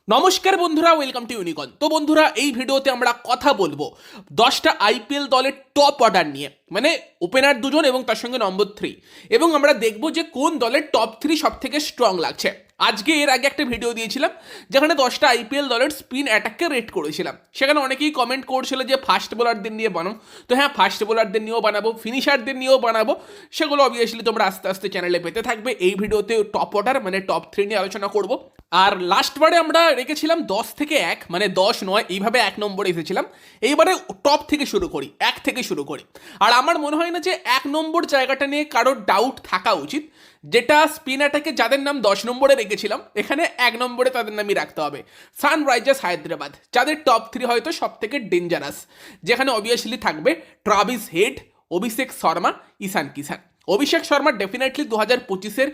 নমস্কার বন্ধুরা, welcome to ইউনিকন। তো বন্ধুরা, এই ভিডিওতে আমরা কথা বলবো 10টা আইপিএল দলের টপ অর্ডার নিয়ে, মানে ওপেনার দুজন এবং তার সঙ্গে নম্বর 3, এবং আমরা দেখব যে কোন দলের টপ 3 সব থেকে স্ট্রং লাগছে। আজকে এর আগে একটা ভিডিও দিয়েছিলাম যেখানে 10টা আইপিএল দলের স্পিন অ্যাটাককে রেট করেছিলাম। সেখানে অনেকেই কমেন্ট করছিল যে ফাস্ট বোলারদের নিয়ে বানাও। তো হ্যাঁ, ফাস্ট বোলারদের নিয়েও বানাবো, ফিনিশারদের নিয়েও বানাবো। সেগুলো অবভিয়াসলি তোমরা আস্তে আস্তে চ্যানেলে পেতে থাকবে। এই ভিডিওতে টপ অর্ডার মানে টপ 3 নিয়ে আলোচনা করব। আর লাস্টবারে আমরা রেখেছিলাম 10 থেকে 1, মানে 10 নয়, এইভাবে 1 নম্বরে এসেছিলাম। এইবারে টপ থেকে শুরু করি, 1 থেকে শুরু করি। আর আমার মনে হয় না যে 1 নম্বর জায়গাটা নিয়ে কারোর ডাউট থাকা উচিত। যেটা স্পিন অ্যাটাকে যাদের নাম 10 নম্বরে রেখেছিলাম, এখানে 1 নম্বরে তাদের নামই রাখতে হবে। সানরাইজার্স হায়দ্রাবাদ, যাদের টপ 3 হয়তো সব থেকে ডেঞ্জারাস, যেখানে অবভিয়াসলি থাকবে Travis Head, Abhishek Sharma, Ishan Kishan. Abhishek Sharma definitely 2025-এর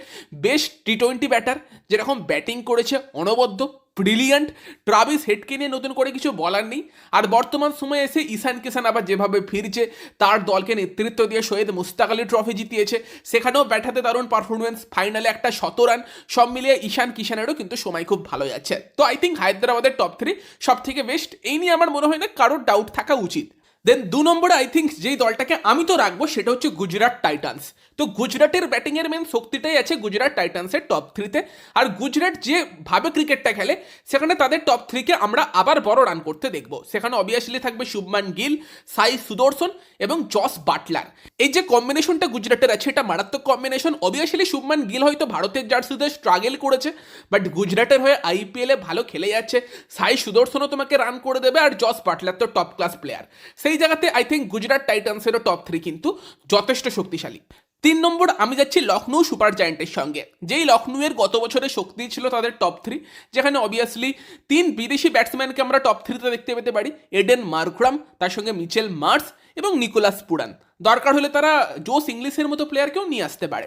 বেস্ট টি20 ব্যাটার, যেরকম ব্যাটিং করেছে অনবদ্য, ব্রিলিয়ান্ট। ট্রাভিস হেডকে নিয়ে নতুন করে কিছু বলার নেই। আর বর্তমান সময়ে এসে ঈশান কিষান আবার যেভাবে ফিরছে, তার দলকে নেতৃত্ব দিয়ে সৈয়দ মুস্তাক আলী ট্রফি জিতিয়েছে, সেখানেও ব্যাটাতে দারুণ পারফরমেন্স, ফাইনালে একটা 100 রান, সব মিলিয়ে ঈশান কিষানেরও কিন্তু সময় খুব ভালো যাচ্ছে। তো আই থিঙ্ক হায়দ্রাবাদের টপ 3 সব থেকে বেস্ট, এই নিয়ে আমার মনে হয় না কারোর ডাউট থাকা উচিত। দেন 2 নম্বরে আই থিঙ্ক যেই দলটাকে আমি তো রাখবো সেটা হচ্ছে গুজরাট টাইটান্স। তো গুজরাটের ব্যাটিংয়ের মেন শক্তিটাই আছে গুজরাট টাইটান্সের টপ 3-তে। আর গুজরাট যেভাবে ক্রিকেটটা খেলে, সেখানে তাদের টপ 3-কে আমরা আবার বড় রান করতে দেখবো। সেখানে অবভিয়াসলি থাকবে শুভমান গিল, সাই সুদর্শন এবং জস বাটলার। এই যে কম্বিনেশনটা গুজরাটের আছে, এটা মারাত্মক কম্বিনেশন। অবভিয়াসলি শুভমান গিল হয়তো ভারতের জার্সিতে স্ট্রাগল করেছে, বাট গুজরাটের হয়ে আইপিএলে ভালো খেলে যাচ্ছে। সাই সুদর্শনও তোমাকে রান করে দেবে, আর জস বাটলার তো টপ ক্লাস প্লেয়ার। সেই জায়গাতে আই থিঙ্ক গুজরাট টাইটান্সেরও টপ 3 কিন্তু যথেষ্ট শক্তিশালী। 3 নম্বর আমি যাচ্ছি লখনৌ সুপার জায়ান্টের সঙ্গে। যেই লখনৌয়ের গত বছরের শক্তি ছিল তাদের টপ 3, যেখানে অবভিয়াসলি 3 বিদেশি ব্যাটসম্যানকে আমরা টপ 3-তে দেখতে পেতে পারি। এডেন মার্ক্রাম, তার সঙ্গে মিচেল মার্স এবং নিকোলাস পুরান। দরকার হলে তারা জোস ইংলিশের মতো প্লেয়ারকেও নিয়ে আসতে পারে,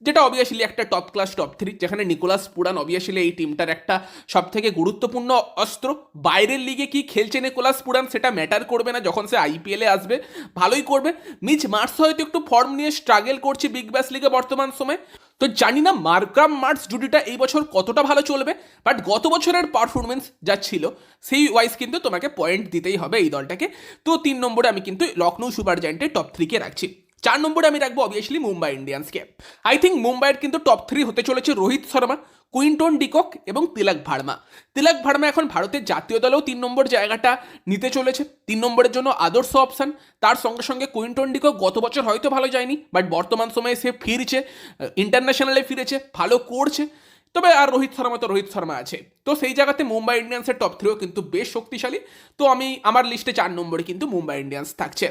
যেটা অবভিয়াসলি একটা টপ ক্লাস টপ 3, যেখানে নিকোলাস পুরান অবভিয়াসলি এই টিমটার একটা সব থেকে গুরুত্বপূর্ণ অস্ত্র। বাইরের লিগে কি খেলছে নিকোলাস পুরান সেটা ম্যাটার করবে না, যখন সে আইপিএলে আসবে ভালোই করবে। মিচ মার্স হয়তো একটু ফর্ম নিয়ে স্ট্রাগল করছে বিগ ব্যাশ লিগে বর্তমান সময়। তো জানি না মার্ক্রাম মার্স জুডিটা এই বছর কতটা ভালো চলবে, বাট গত বছরের পারফরমেন্স যা ছিল সেই ওয়াইজ কিন্তু তোমাকে পয়েন্ট দিতেই হবে এই দলটাকে। তো 3 নম্বরে আমি কিন্তু লখনৌ সুপার জায়ান্টের টপ 3-কে রাখছি। 4 নম্বরে আমি রাখবো অবভিয়াসলি মুম্বাই ইন্ডিয়ান্সকে। আই থিঙ্ক মুম্বাইয়ের কিন্তু টপ 3 হতে চলেছে রোহিত শর্মা, কুইন্টন ডিকক এবং তিলক ভার্মা। তিলক ভার্মা এখন ভারতের জাতীয় দলেও 3 নম্বর জায়গাটা নিতে চলেছে, 3 নম্বরের জন্য আদর্শ অপশান। তার সঙ্গে সঙ্গে কুইন্টন ডিকক গত বছর হয়তো ভালো যায়নি, বাট বর্তমান সময়ে সে ফিরছে, ইন্টারন্যাশনালে ফিরেছে, ভালো করছে। তবে আর রোহিত শর্মা আছে। তো সেই জায়গাতে মুম্বাই ইন্ডিয়ান্সের টপ 3ও কিন্তু বেশ শক্তিশালী। তো আমি আমার লিস্টে 4 নম্বরে কিন্তু মুম্বাই ইন্ডিয়ান্স থাকছে।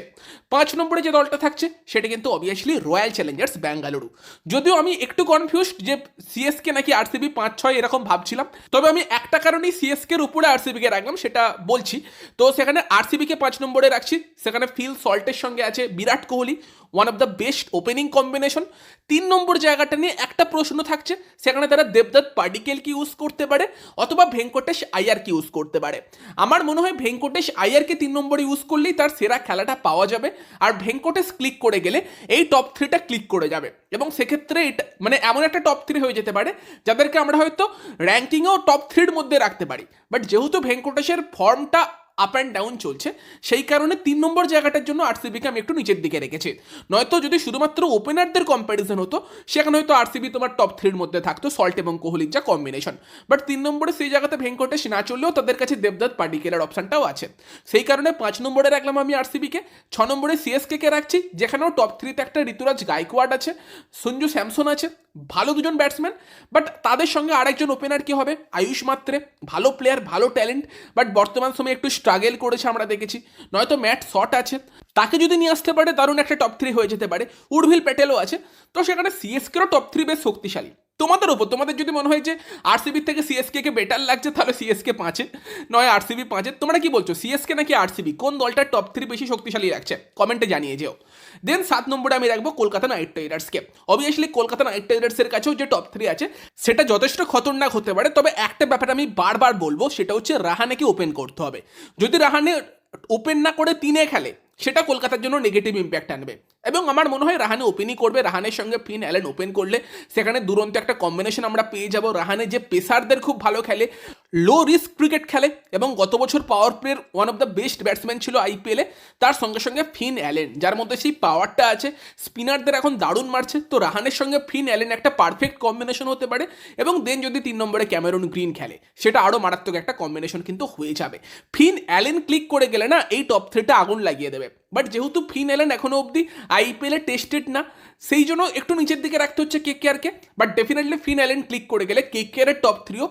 5 নম্বরে যে দলটা থাকছে সেটা কিন্তু অবভিয়াসলি রয়্যাল চ্যালেঞ্জার্স ব্যাঙ্গালুরু। যদিও আমি একটু কনফিউজড যে সিএসকে নাকি আরসিবি 5-6 এরকম ভাবছিলাম, তবে আমি একটা কারণেই সিএসকের উপরে আরসিবিকে রাখলাম, সেটা বলছি। তো সেখানে আরসিবিকে 5 নম্বরে রাখছি। সেখানে ফিল সল্টের সঙ্গে আছে Virat Kohli, one of the best opening combination. 3 নম্বর জায়গাটা নিয়ে একটা প্রশ্ন থাকছে, সেখানে তারা দেবদত্ত পাডিকেলকে ইউজ করতে পারে অথবা ভেঙ্কটেশ আয়ারকে ইউজ করতে পারে। আমার মনে হয় ভেঙ্কটেশ আয়ারকে 3 নম্বরে ইউজ করলেই তার সেরা খেলাটা পাওয়া যাবে, আর ভেঙ্কটেশ ক্লিক করে গেলে এই টপ 3টা ক্লিক করে যাবে, এবং সেক্ষেত্রে এটা মানে এমন একটা টপ 3 হয়ে যেতে পারে যাদেরকে আমরা হয়তো র্যাঙ্কিংয়েও টপ 3-র মধ্যে রাখতে পারি। বাট যেহেতু ভেঙ্কটেশের ফর্মটা আপ অ্যান্ড ডাউন চলছে, সেই কারণে 3 নম্বর জায়গাটার জন্য আরসিবিকে আমি একটু নিচের দিকে রেখেছি। নয়তো যদি শুধুমাত্র ওপেনারদের কম্প্যারিজন হতো, সেখানে হয়তো আরসিবি তোমার টপ 3-র মধ্যে থাকতো, সল্ট এবং কোহলির যা কম্বিনেশন। বাট 3 নম্বরে সেই জায়গাতে ভেঙ্কটেশ না চললেও তাদের কাছে দেবদত্ত পাডিকেলের অপশানটাও আছে। সেই কারণে 5 নম্বরে রাখলাম আমি আরসিবিকে। 6 নম্বরে সিএসকে রাখছি, যেখানেও টপ 3-তে একটা ঋতুরাজ গায়কোয়াড আছে, সঞ্জু স্যামসন আছে, ভালো দুজন ব্যাটসম্যান। বাট তাদের সঙ্গে আরেকজন ওপেনার কি হবে, আয়ুষ মাত্রে, ভালো প্লেয়ার, ভালো ট্যালেন্ট, বাট বর্তমান সময়ে একটু স্ট্রাগল করেছে আমরা দেখেছি। নয়তো ম্যাট শট আছে, তাকে যদি নিয়ে আসতে পারে দারুণ একটা টপ 3 হয়ে যেতে পারে। উর্ভিল প্যাটেলও আছে। তো সেখানে সিএসকেরও টপ 3 বেশ শক্তিশালী। তোমাদের ওপর, তোমাদের যদি মনে হয় যে আরসিবি থেকে সিএসকে বেটার লাগছে, তাহলে সিএসকে 5-এ, নয় আরসিবি 5-এ। তোমরা কি বলছো, সিএসকে নাকি আরসিবি, কোন দলটার টপ 3 বেশি শক্তিশালী লাগছে কমেন্টে জানিয়ে যেও। দেন 7 নম্বরে আমি রাখবো কলকাতা নাইট রাইডার্সকে। অবভিয়াসলি কলকাতা নাইট রাইডার্সের কাছেও যে টপ 3 আছে সেটা যথেষ্ট খতরনাক হতে পারে, তবে একটা ব্যাপার আমি বারবার বলবো, সেটা হচ্ছে রাহানেকে ওপেন করতে হবে। যদি রাহানে ওপেন না করে 3-এ খেলে, সেটা কলকাতার জন্য নেগেটিভ ইম্প্যাক্ট আনবে। এবং আমার মনে হয় রাহানে ওপেনই করবে। রাহানের সঙ্গে ফিন অ্যালেন ওপেন করলে সেখানে দুরন্ত একটা কম্বিনেশন আমরা পেয়ে যাব। রাহানে যে পেসারদের খুব ভালো খেলে, লো রিস্ক ক্রিকেট খেলে এবং গত বছর পাওয়ার প্লের one of the best batsman ছিল আইপিএলে। তার সঙ্গে সঙ্গে ফিন অ্যালেন, যার মধ্যে সেই পাওয়ারটা আছে, স্পিনারদের এখন দারুণ মারছে। তো রাহানের সঙ্গে ফিন অ্যালেন একটা পারফেক্ট কম্বিনেশন হতে পারে। এবং দেন যদি 3 নম্বরে ক্যামেরন গ্রিন খেলে, সেটা আরও মারাত্মক একটা কম্বিনেশন কিন্তু হয়ে যাবে। ফিন অ্যালেন ক্লিক করে গেলে না এই টপ থ্রিটা আগুন লাগিয়ে দেবে। বাট যেহেতু ফিন অ্যালেন এখনও অবধি আইপিএলে টেস্টেড না, সেই জন্য একটু নিচের দিকে রাখতে হচ্ছে কেকেআরকে। But definitely Finn Allen click করে গেলে কেকেআরের টপ থ্রিও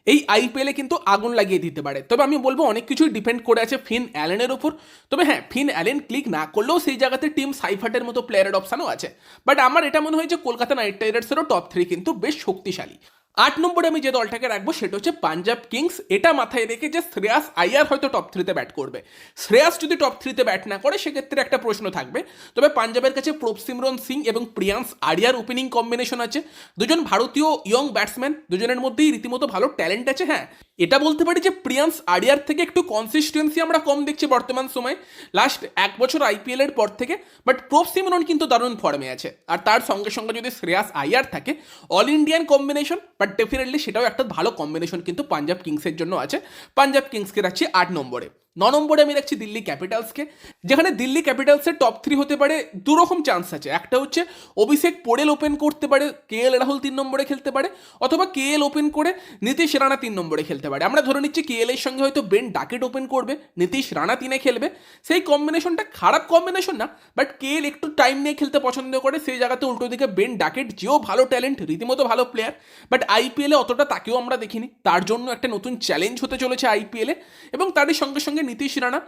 এই আইপিএলে কিন্তু আগুন লাগিয়ে দিতে পারে। তবে আমি বলবো অনেক কিছুই ডিপেন্ড করে আছে ফিন অ্যালেনের উপর। তবে হ্যাঁ, ফিন অ্যালেন ক্লিক না করলেও সেই জায়গাতে টিম সাইফার্টের মতো প্লেয়ারের অপশানও আছে। বাট আমার এটা মনে হয় যে কলকাতা নাইট রাইডার্সেরও টপ থ্রি কিন্তু বেশ শক্তিশালী। 8 নম্বরে আমি যে দলটাকে রাখবো সেটা হচ্ছে পাঞ্জাব কিংস। এটা মাথায় রেখে যে শ্রেয়াস আইয়ার হয়তো টপ থ্রিতে ব্যাট করবে। শ্রেয়াস যদি টপ থ্রিতে ব্যাট না করে সেক্ষেত্রে একটা প্রশ্ন থাকবে। তবে পাঞ্জাবের কাছে প্রভসিমরন সিং এবং প্রিয়াংশ আরিয়ার ওপেনিং কম্বিনেশন আছে। দুজন ভারতীয় ইয়ং ব্যাটসম্যান, দুজনের মধ্যেই রীতিমতো ভালো ট্যালেন্ট আছে। হ্যাঁ, এটা বলতে পারি যে প্রিয়াংশ আরিয়ার থেকে একটু কনসিস্টেন্সি আমরা কম দেখছি বর্তমান সময়ে, লাস্ট 1 বছর আইপিএলের পর থেকে। বাট প্রভসিমরন কিন্তু দারুণ ফর্মে আছে। আর তার সঙ্গে সঙ্গে যদি শ্রেয়াস আইয়ার থাকে, all Indian combination, but definitely সেটাও একটা ভালো কম্বিনেশন কিন্তু পাঞ্জাব কিংসের জন্য আছে। পাঞ্জাব কিংসকে রাখছি 8 নম্বরে। 9 নম্বরে আমি রাখছি দিল্লি ক্যাপিটালসকে, যেখানে দিল্লি ক্যাপিটালসের টপ থ্রি হতে পারে দুরকম চান্স আছে। একটা হচ্ছে অভিষেক পোড়েল ওপেন করতে পারে, কেএল রাহুল 3 নম্বরে খেলতে পারে, অথবা কেএল ওপেন করে নীতিশ রানা 3 নম্বরে খেলতে পারে। আমরা ধরে নিচ্ছি কেএল এর সঙ্গে হয়তো বেন ডাকেট ওপেন করবে, নীতিশ রানা 3-এ খেলবে। সেই কম্বিনেশনটা খারাপ কম্বিনেশন না, বাট কেএল একটু টাইম নিয়ে খেলতে পছন্দ করে, সেই জায়গাতে উল্টো দিকে বেন ডাকেট, যেও ভালো ট্যালেন্ট, রীতিমতো ভালো প্লেয়ার, বাট আইপিএলে অতটা তাকেও আমরা দেখিনি। তার জন্য একটা নতুন চ্যালেঞ্জ হতে চলেছে আইপিএলে। এবং তারই সঙ্গে সঙ্গে নীতিশ রানা,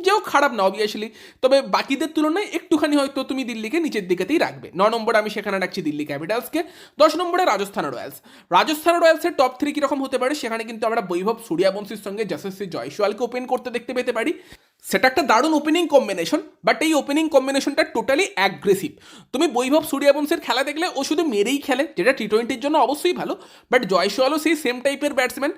যেও খারাপ না অবভিয়াসলি, তবে বাকিদের তুলনায় একটুখানি হয়তো তুমি দিল্লিকে নিচের দিকেতেই রাখবে। 9 নম্বরে আমি সেখানে রাখছি দিল্লি ক্যাপিটালসকে। 10 নম্বরে রাজস্থান রয়্যালস। রাজস্থান রয়্যালসের টপ থ্রি কীরকম হতে পারে, সেখানে কিন্তু আমরা বৈভব সূর্যবংশীর সঙ্গে যশস্বী জয়সওয়ালকে ওপেন করতে দেখতে পেতে পারি। সেটা একটা দারুণ ওপেনিং কম্বিনেশন, বাট এই ওপেনিং কম্বিনেশনটা টোটালি অ্যাগ্রেসিভ। তুমি বৈভব সূর্যবংশীর খেলা দেখলে ও শুধু মেরেই খেলে, যেটা টি20-র জন্য অবশ্যই ভালো। বাট জয়সওয়ালও সেই সেম টাইপের ব্যাটসম্যান।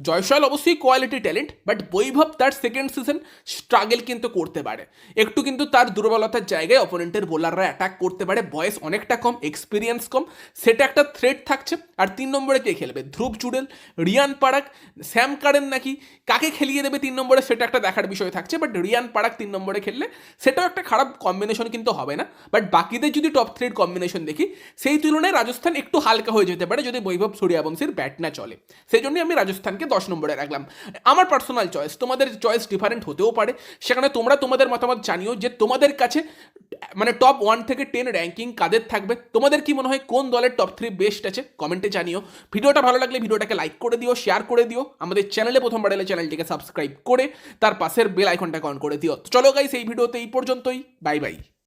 জয়সওয়াল অবশ্যই কোয়ালিটি ট্যালেন্ট, বাট বৈভব তার সেকেন্ড সিজন স্ট্রাগল কিন্তু করতে পারে একটু, কিন্তু তার দুর্বলতার জায়গায় অপোনেন্টের বোলাররা অ্যাটাক করতে পারে। বয়স অনেকটা কম, এক্সপিরিয়েন্স কম, সেটা একটা থ্রেট থাকছে। আর 3 নম্বরে কে খেলবে? ধ্রুব জুডেল, রিয়ান পারাক, স্যাম কারেন, নাকি কাকে খেলিয়ে দেবে 3 নম্বরে, সেটা একটা দেখার বিষয় থাকছে। বাট রিয়ান পারাক 3 নম্বরে খেললে সেটাও একটা খারাপ কম্বিনেশন কিন্তু হবে না। বাট বাকিদের যদি টপ থ্রির কম্বিনেশন দেখি, সেই তুলনায় রাজস্থান একটু হালকা হয়ে যেতে পারে যদি বৈভব সূর্যবংশীর ব্যাট না চলে। সেই জন্যই আমি রাজস্থানকে 10 নম্বরে রাখলাম। আমার পার্সোনাল চয়েস, তোমাদের চয়েস ডিফারেন্ট হতেও পারে। সেখানে তোমরা তোমাদের মতামত জানিও যে তোমাদের কাছে মানে টপ 1 থেকে 10 র্যাঙ্কিং কাদের থাকবে, তোমাদের কি মনে হয় কোন দলের টপ 3 বেস্ট আছে, কমেন্টে জানিও। ভিডিওটা ভালো লাগলে ভিডিওটাকে লাইক করে দিও, শেয়ার করে দিও। আমাদের চ্যানেলে প্রথমবার এলে চ্যানেলটিকে সাবস্ক্রাইব করে তার পাশের বেল আইকনটাকে অন করে দিও। তো চলো গাইস, এই ভিডিওতে এই পর্যন্তই। Bye bye.